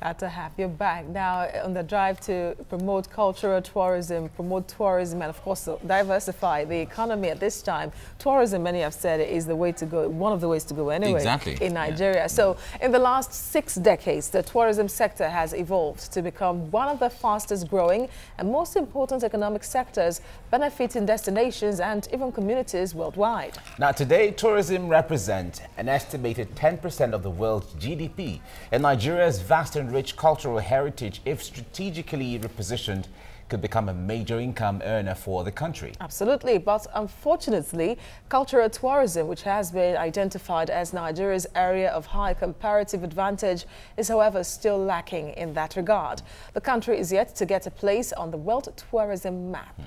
Glad to have you back. Now, on the drive to promote cultural tourism, and of course diversify the economy at this time, tourism, many have said, is the way to go, one of the ways to go anyway in Nigeria. Yeah. So in the last 6 decades, the tourism sector has evolved to become one of the fastest growing and most important economic sectors, benefiting destinations and even communities worldwide. Now today, tourism represents an estimated 10% of the world's GDP, and Nigeria's vast and rich cultural heritage, if strategically repositioned, could become a major income earner for the country. Absolutely, but unfortunately, cultural tourism, which has been identified as Nigeria's area of high comparative advantage, is however still lacking in that regard. The country is yet to get a place on the world tourism map.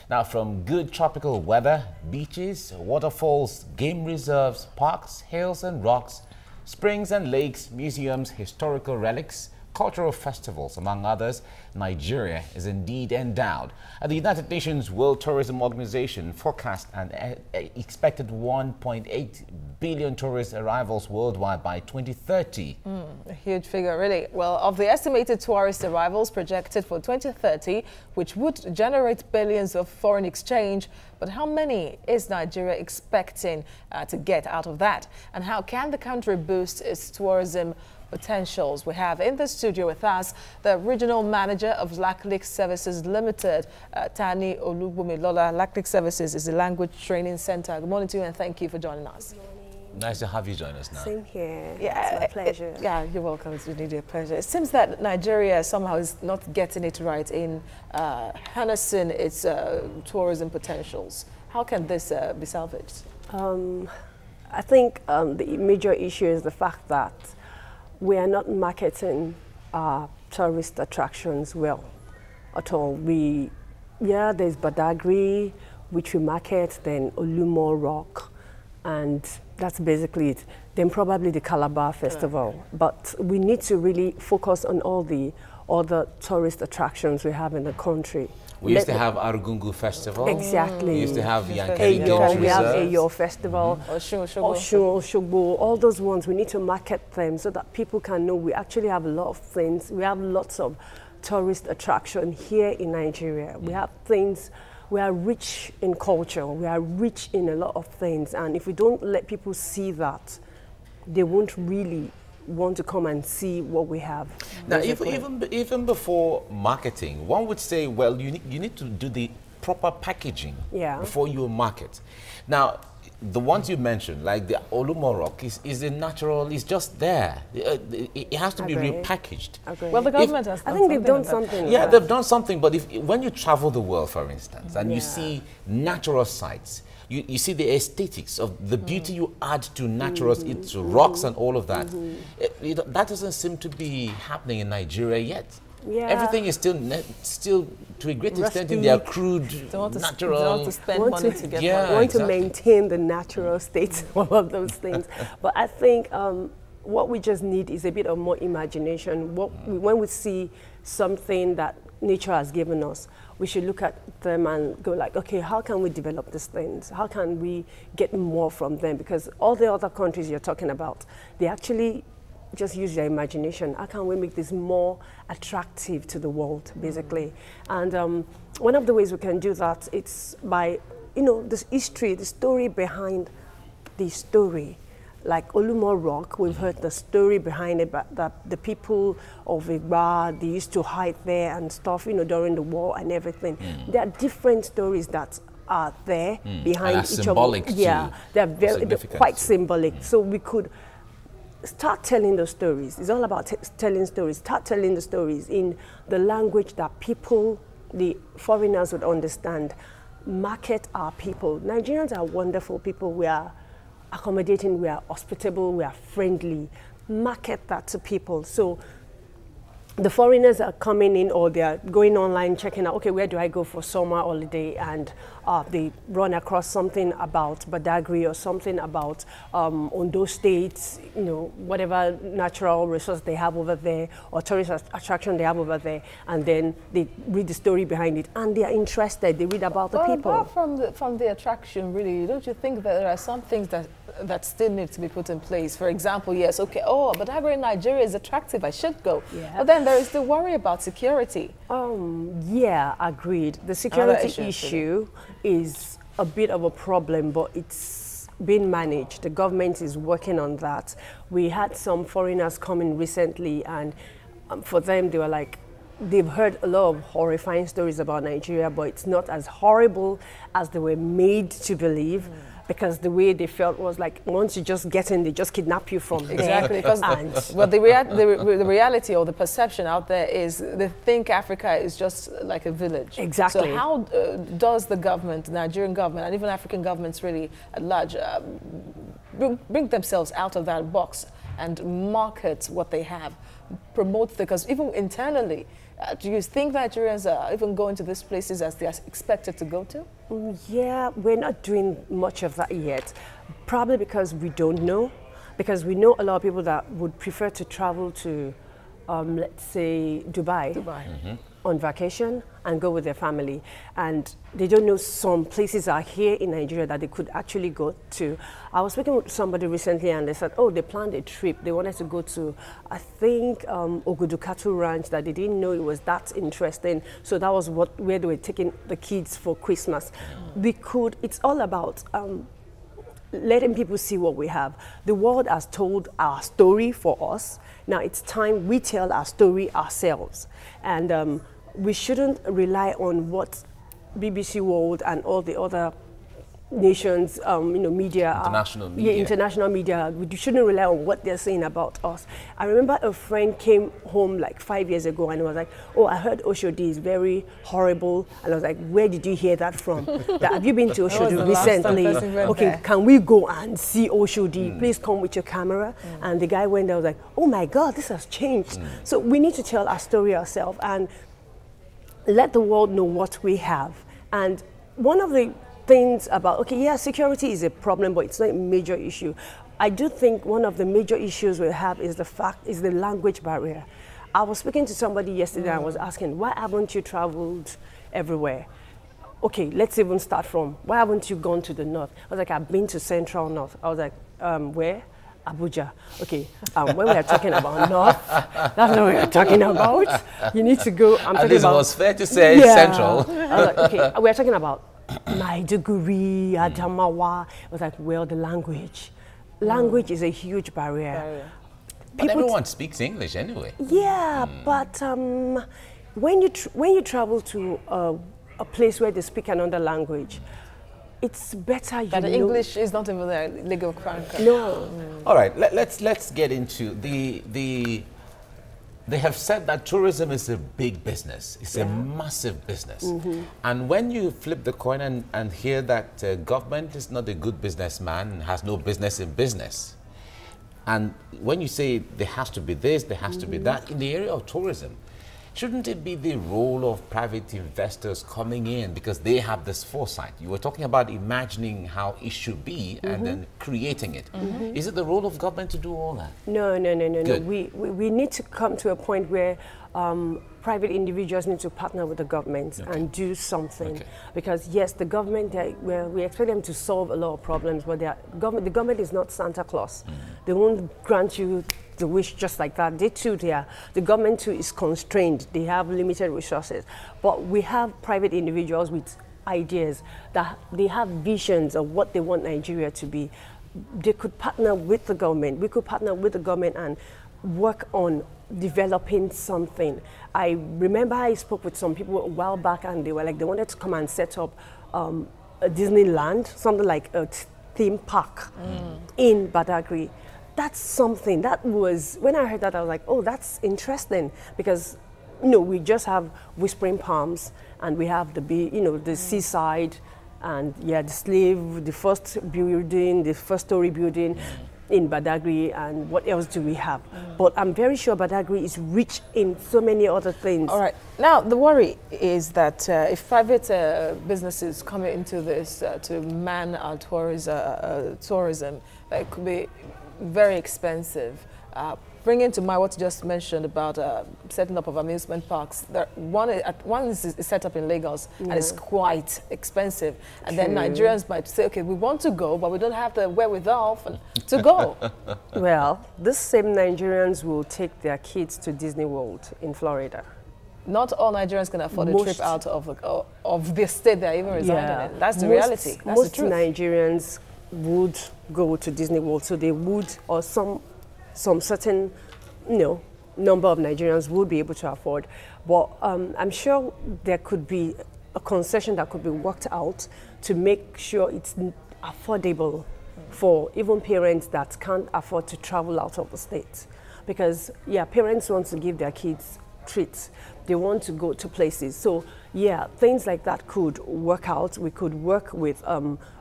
Now, from good tropical weather, beaches, waterfalls, game reserves, parks, hills and rocks, springs and lakes, museums, historical relics, cultural festivals, among others, Nigeria is indeed endowed. The United Nations World Tourism Organization forecast an expected 1.8 billion tourist arrivals worldwide by 2030. A huge figure, really. Well, of the estimated tourist arrivals projected for 2030, which would generate billions of foreign exchange, but how many is Nigeria expecting to get out of that? And how can the country boost its tourism potentials? We have in the studio with us the regional manager of Lake Services Limited, Tani Olubumilola. Lake Services is a language training center. Good morning to you and thank you for joining us. Nice to have you join us now. Same here. Yeah, it's my pleasure. Yeah, you're welcome. It's really a pleasure. It seems that Nigeria somehow is not getting it right in harnessing its tourism potentials. How can this be salvaged? I think the major issue is the fact that we are not marketing our tourist attractions well at all. There's Badagry, which we market, then Olumo Rock, and that's basically it. Then probably the Calabar Festival. But we need to really focus on all the other tourist attractions we have in the country. We used to have Arugungu Festival. Exactly. We used to have Yankari Eyo, we have Eyo Festival, Osun Osogbo, all those ones. We need to market them so that people can know we actually have a lot of things. We have lots of tourist attraction here in Nigeria. We have things. We are rich in culture. We are rich in a lot of things. And if we don't let people see that, they won't really want to come and see what we have. Now, even before marketing, one would say, well, you need to do the proper packaging before you market. Now, the ones you mentioned, like the Olumo Rock, is a natural, it's just there. It has to be repackaged. Well, the government has done I think they've done something. Yeah, they've done something, but when you travel the world, for instance, and you see natural sites, you see the aesthetics of the beauty you add to naturals, it's rocks and all of that. That doesn't seem to be happening in Nigeria yet. Yeah. Everything is still to a great extent in their crude, natural. They want to spend money to get money. Want to maintain the natural state, all of those things. But I think what we just need is a bit of more imagination. When we see something that nature has given us, we should look at them and go like, okay, how can we develop these things? How can we get more from them? Because all the other countries you're talking about, they actually just use their imagination. How can we make this more attractive to the world, basically? And one of the ways we can do that, it's by, this history, the story behind the story. Like Olumo Rock, we've heard the story behind it, but that the people of Igba, they used to hide there and stuff, during the war and everything. There are different stories that are there behind each symbolic of them. Yeah, they're quite symbolic. So we could start telling those stories. It's all about telling stories. Start telling the stories in the language that people, the foreigners, would understand. Market our people. Nigerians are wonderful people. We are accommodating, we are hospitable, we are friendly. Market that to people. So the foreigners are coming in, or they are going online checking out, okay, where do I go for summer holiday? And they run across something about Badagry or something about Ondo States, whatever natural resource they have over there or tourist attraction they have over there, and then they read the story behind it and they are interested. They read about the people. Apart from the attraction, really, don't you think that there are some things that that still need to be put in place? For example, yes, okay, oh, but Badagry in Nigeria is attractive, I should go. Yeah. But then there is the worry about security. Yeah, agreed. The security issue is a bit of a problem, but it's being managed. The government is working on that. We had some foreigners come in recently, and for them, they were like, they've heard a lot of horrifying stories about Nigeria, but it's not as horrible as they were made to believe, because the way they felt was like, once you just get in, they just kidnap you from exactly, there. because well, the reality or the perception out there is they think Africa is just like a village. Exactly. So how does the government, the Nigerian government, and even African governments really at large, bring themselves out of that box and market what they have, promote, because even internally, do you think Nigerians are even going to these places as they are expected to go to? Yeah, we're not doing much of that yet. Probably because we don't know. Because we know a lot of people that would prefer to travel to, let's say, Dubai. On vacation and go with their family. And they don't know some places are here in Nigeria that they could actually go to. I was speaking with somebody recently and they said, oh, they planned a trip. They wanted to go to, I think, Ogudukatu Ranch, that they didn't know it was that interesting. So that was where they were taking the kids for Christmas. It's all about letting people see what we have. The world has told our story for us. Now it's time we tell our story ourselves. And we shouldn't rely on what BBC World and all the other nations, media. International media. Yeah, international media. We shouldn't rely on what they're saying about us. I remember a friend came home like 5 years ago and was like, oh, I heard Oshodi is very horrible. And I was like, where did you hear that from? Have you been to Oshodi recently? Okay, can we go and see Oshodi? Please come with your camera. And the guy went there, was like, oh my God, this has changed. So we need to tell our story ourselves and let the world know what we have. And one of the things about, okay, yeah, security is a problem, but it's not a major issue. I do think one of the major issues we have is the language barrier. I was speaking to somebody yesterday and I was asking, why haven't you traveled everywhere? Okay, let's even start from, why haven't you gone to the north? I was like, I've been to Central North. I was like, where? Abuja. Okay, when we are talking about north, that's what we are talking about. You need to go. At least it was fair to say Central. I was like, okay, we are talking about Maiduguri, Adamawa. I was like, well, the language. Language is a huge barrier. But everyone speaks English anyway. Yeah, but when you travel to a place where they speak another language, it's better you but know. English is not even their legal franca. No. All right, let's get into the. They have said that tourism is a big business. It's a massive business. And when you flip the coin and hear that government is not a good businessman and has no business in business, and when you say there has to be this, there has to be that, in the area of tourism, shouldn't it be the role of private investors coming in because they have this foresight? You were talking about imagining how it should be and then creating it. Is it the role of government to do all that? No. We need to come to a point where private individuals need to partner with the government and do something. Because yes, the government, we expect them to solve a lot of problems, but the government is not Santa Claus. They won't grant you the wish just like that. The government too is constrained. They have limited resources. But we have private individuals with ideas that they have visions of what they want Nigeria to be. They could partner with the government. We could partner with the government and work on developing something. I remember I spoke with some people a while back and they were like, they wanted to come and set up a Disneyland, something like a theme park in Badagry. That's something that was, when I heard that, I was like, oh, that's interesting, because we just have Whispering Palms and we have the seaside and the slave, the first building, the first story building in Badagry, and what else do we have? But I'm very sure Badagry is rich in so many other things. All right. Now, the worry is that if private businesses come into this to man our tourism, it could be very expensive. bringing to mind what you just mentioned about setting up of amusement parks. One is set up in Lagos and it's quite expensive. And then Nigerians might say, okay, we want to go, but we don't have the wherewithal to go. Well, these same Nigerians will take their kids to Disney World in Florida. Not all Nigerians can afford a trip out of the state they're even residing in. That's the reality. That's most the truth. Nigerians would go to Disney World, so they would, or some certain, number of Nigerians would be able to afford. But I'm sure there could be a concession that could be worked out to make sure it's affordable for even parents that can't afford to travel out of the state. Because, parents want to give their kids treats. They want to go to places. So, things like that could work out. We could work with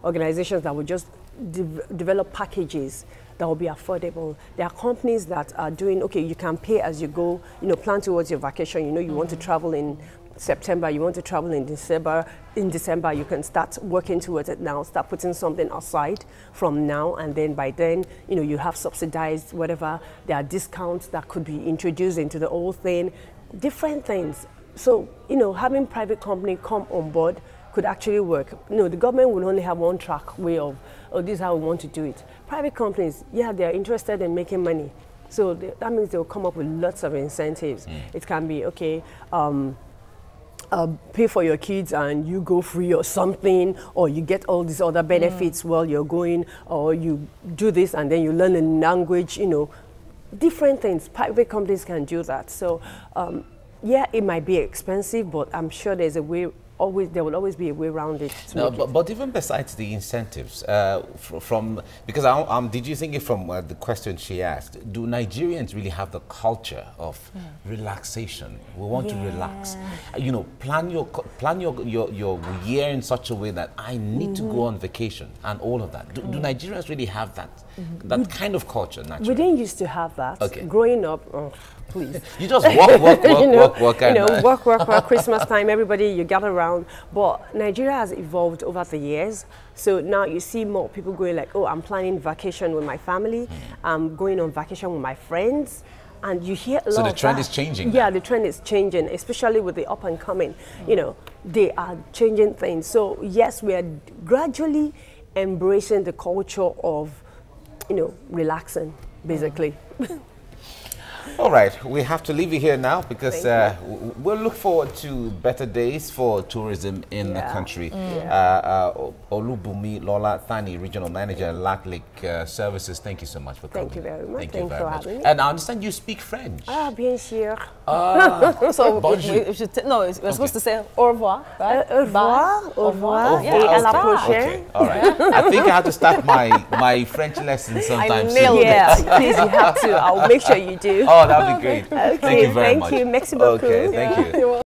organizations that would just develop packages that will be affordable. There are companies that are doing, okay, you can pay as you go, plan towards your vacation. You want to travel in September, you want to travel in December. In December, you can start working towards it now, start putting something aside from now, and then by then, you have subsidized whatever. There are discounts that could be introduced into the whole thing, different things. So, having private company come on board could actually work. The government will only have one track way of, oh, this is how we want to do it. Private companies, they're interested in making money. So that means they'll come up with lots of incentives. It can be, okay, pay for your kids and you go free or something, or you get all these other benefits while you're going, or you do this and then you learn a language, different things. Private companies can do that. So, it might be expensive, but I'm sure there's a way. There will always be a way around it. But even besides the incentives, did you think it from the question she asked? Do Nigerians really have the culture of relaxation? We want to relax. Plan your year in such a way that I need to go on vacation and all of that. Do Nigerians really have that kind of culture naturally? We didn't used to have that. Okay. Growing up, please. You just work. Christmas time, everybody, you gather around. But Nigeria has evolved over the years. So now you see more people going like, oh, I'm planning vacation with my family. I'm going on vacation with my friends. And you hear a lot of that. So the trend is changing. Yeah, the trend is changing, especially with the up and coming. They are changing things. So yes, we are gradually embracing the culture of, relaxing, basically. All right, we have to leave you here now because we'll look forward to better days for tourism in the country. Olubumi Lola Thani, Regional Manager, Lac Lake Services, thank you so much for coming. Thank you very much. Thank you very much. Having me. And I understand you speak French. Bien sûr. So we're supposed to say au revoir, right? Au revoir, au revoir, Yeah, et à la Okay, prochaine. all right. I think I have to start my French lesson sometime soon. Please, you have to. I'll make sure you do. Oh, that'd be great. Okay, Thank you very much. Thank you. Merci beaucoup. Okay, thank you.